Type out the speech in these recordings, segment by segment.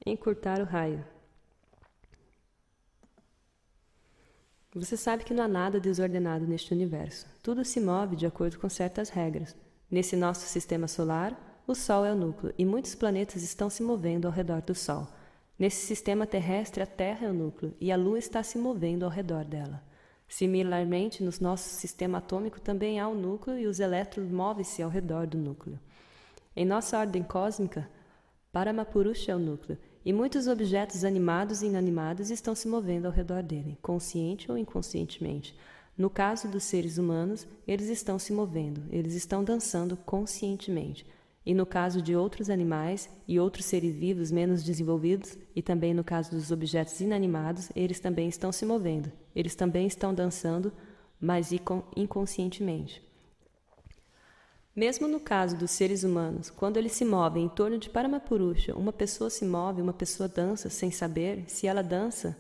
Encurtar o raio. Você sabe que não há nada desordenado neste universo. Tudo se move de acordo com certas regras. Nesse nosso sistema solar, o Sol é o núcleo e muitos planetas estão se movendo ao redor do Sol. Nesse sistema terrestre, a Terra é o núcleo e a Lua está se movendo ao redor dela. Similarmente, no nosso sistema atômico também há um núcleo e os elétrons movem-se ao redor do núcleo. Em nossa ordem cósmica, Paramapurusha é o núcleo, e muitos objetos animados e inanimados estão se movendo ao redor dele, consciente ou inconscientemente. No caso dos seres humanos, eles estão se movendo, eles estão dançando conscientemente. E no caso de outros animais e outros seres vivos menos desenvolvidos, e também no caso dos objetos inanimados, eles também estão se movendo, eles também estão dançando, mas inconscientemente. Mesmo no caso dos seres humanos, quando eles se movem em torno de Paramapurusha, uma pessoa se move, uma pessoa dança sem saber se ela dança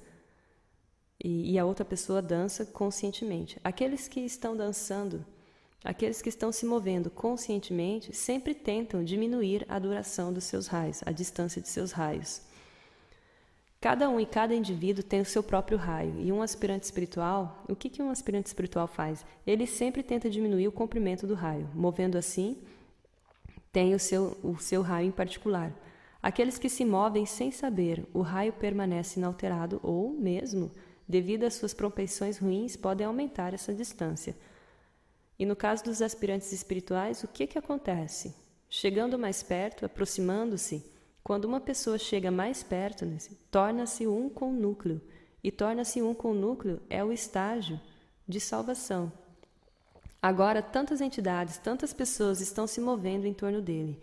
e a outra pessoa dança conscientemente. Aqueles que estão dançando, aqueles que estão se movendo conscientemente, sempre tentam diminuir a duração dos seus raios, a distância de seus raios. Cada um e cada indivíduo tem o seu próprio raio, e um aspirante espiritual, o que um aspirante espiritual faz? Ele sempre tenta diminuir o comprimento do raio, movendo assim, tem o seu raio em particular. Aqueles que se movem sem saber, o raio permanece inalterado ou, mesmo, devido às suas propensões ruins, podem aumentar essa distância. E no caso dos aspirantes espirituais, o que acontece? Chegando mais perto, aproximando-se, quando uma pessoa chega mais perto, torna-se um com o núcleo. E torna-se um com o núcleo é o estágio de salvação. Agora, tantas entidades, tantas pessoas estão se movendo em torno dele.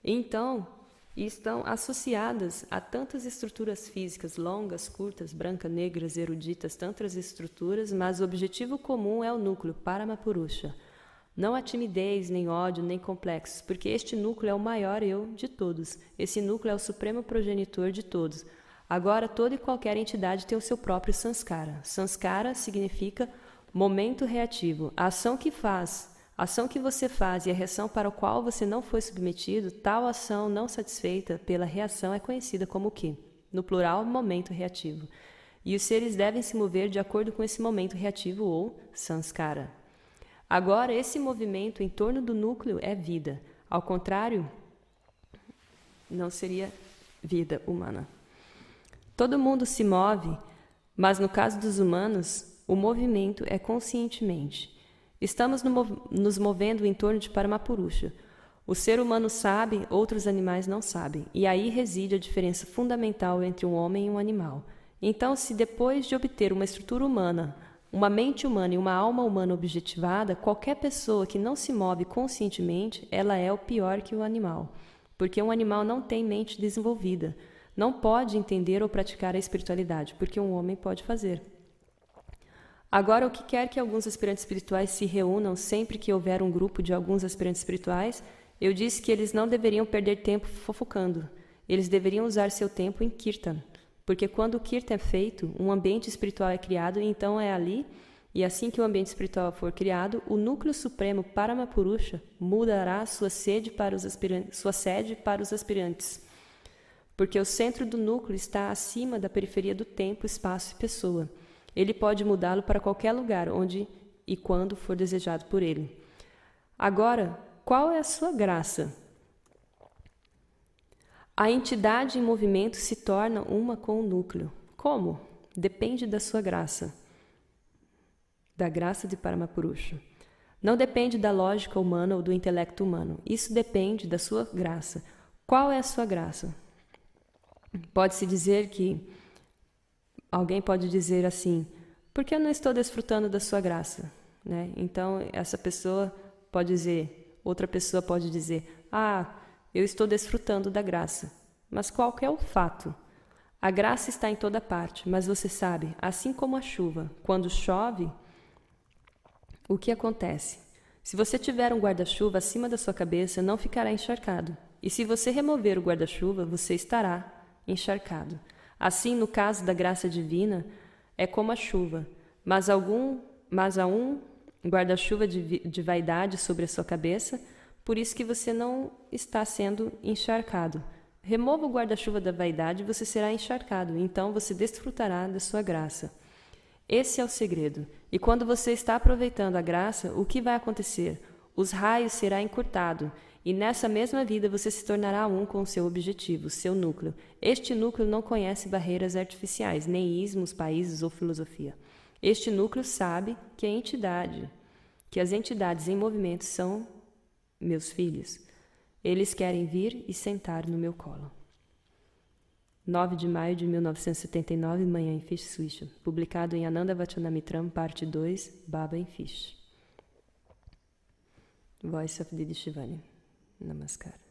Então, estão associadas a tantas estruturas físicas, longas, curtas, brancas, negras, eruditas, tantas estruturas, mas o objetivo comum é o núcleo, Paramapurusha. Não há timidez, nem ódio, nem complexos, porque este núcleo é o maior eu de todos. Esse núcleo é o supremo progenitor de todos. Agora, toda e qualquer entidade tem o seu próprio sanskara. Sanskara significa momento reativo. A ação que você faz e a reação para a qual você não foi submetido, tal ação não satisfeita pela reação é conhecida como Ki. No plural, momento reativo. E os seres devem se mover de acordo com esse momento reativo ou sanskara. Agora, esse movimento em torno do núcleo é vida. Ao contrário, não seria vida humana. Todo mundo se move, mas no caso dos humanos, o movimento é conscientemente. Estamos nos movendo em torno de Paramapurusha. O ser humano sabe, outros animais não sabem. E aí reside a diferença fundamental entre um homem e um animal. Então, se depois de obter uma estrutura humana, uma mente humana e uma alma humana objetivada, qualquer pessoa que não se move conscientemente, ela é o pior que o animal. Porque um animal não tem mente desenvolvida, não pode entender ou praticar a espiritualidade, porque um homem pode fazer. Agora, o que quer que alguns aspirantes espirituais se reúnam sempre que houver um grupo de alguns aspirantes espirituais, eu disse que eles não deveriam perder tempo fofocando. Eles deveriam usar seu tempo em Kirtan. Porque quando o Kirtan é feito, um ambiente espiritual é criado, e então é ali, e assim que o ambiente espiritual for criado, o núcleo supremo Paramapurusha mudará sua sede para os aspirantes. Porque o centro do núcleo está acima da periferia do tempo, espaço e pessoa. Ele pode mudá-lo para qualquer lugar, onde e quando for desejado por ele. Agora, qual é a sua graça? A entidade em movimento se torna uma com o núcleo. Como? Depende da sua graça. Da graça de Paramapurusha. Não depende da lógica humana ou do intelecto humano. Isso depende da sua graça. Qual é a sua graça? Pode-se dizer que... Alguém pode dizer assim, por que eu não estou desfrutando da sua graça? Né? Então, essa pessoa pode dizer, outra pessoa pode dizer, eu estou desfrutando da graça. Mas qual que é o fato? A graça está em toda parte, mas você sabe, assim como a chuva, quando chove, o que acontece? Se você tiver um guarda-chuva acima da sua cabeça, não ficará encharcado. E se você remover o guarda-chuva, você estará encharcado. Assim, no caso da graça divina, é como a chuva, mas há um guarda-chuva de vaidade sobre a sua cabeça, por isso que você não está sendo encharcado. Remova o guarda-chuva da vaidade e você será encharcado, então você desfrutará da sua graça. Esse é o segredo. E quando você está aproveitando a graça, o que vai acontecer? Os raios será encurtado, e nessa mesma vida você se tornará um com o seu objetivo, seu núcleo. Este núcleo não conhece barreiras artificiais, nem ismos, países ou filosofia. Este núcleo sabe que as entidades em movimento são meus filhos. Eles querem vir e sentar no meu colo. 9 de maio de 1979, Manhã em Fish Swisha. Publicado em Ananda Vachanamitram, parte 2, Baba em Fish. Voice of Didi Shivani. Namaskar.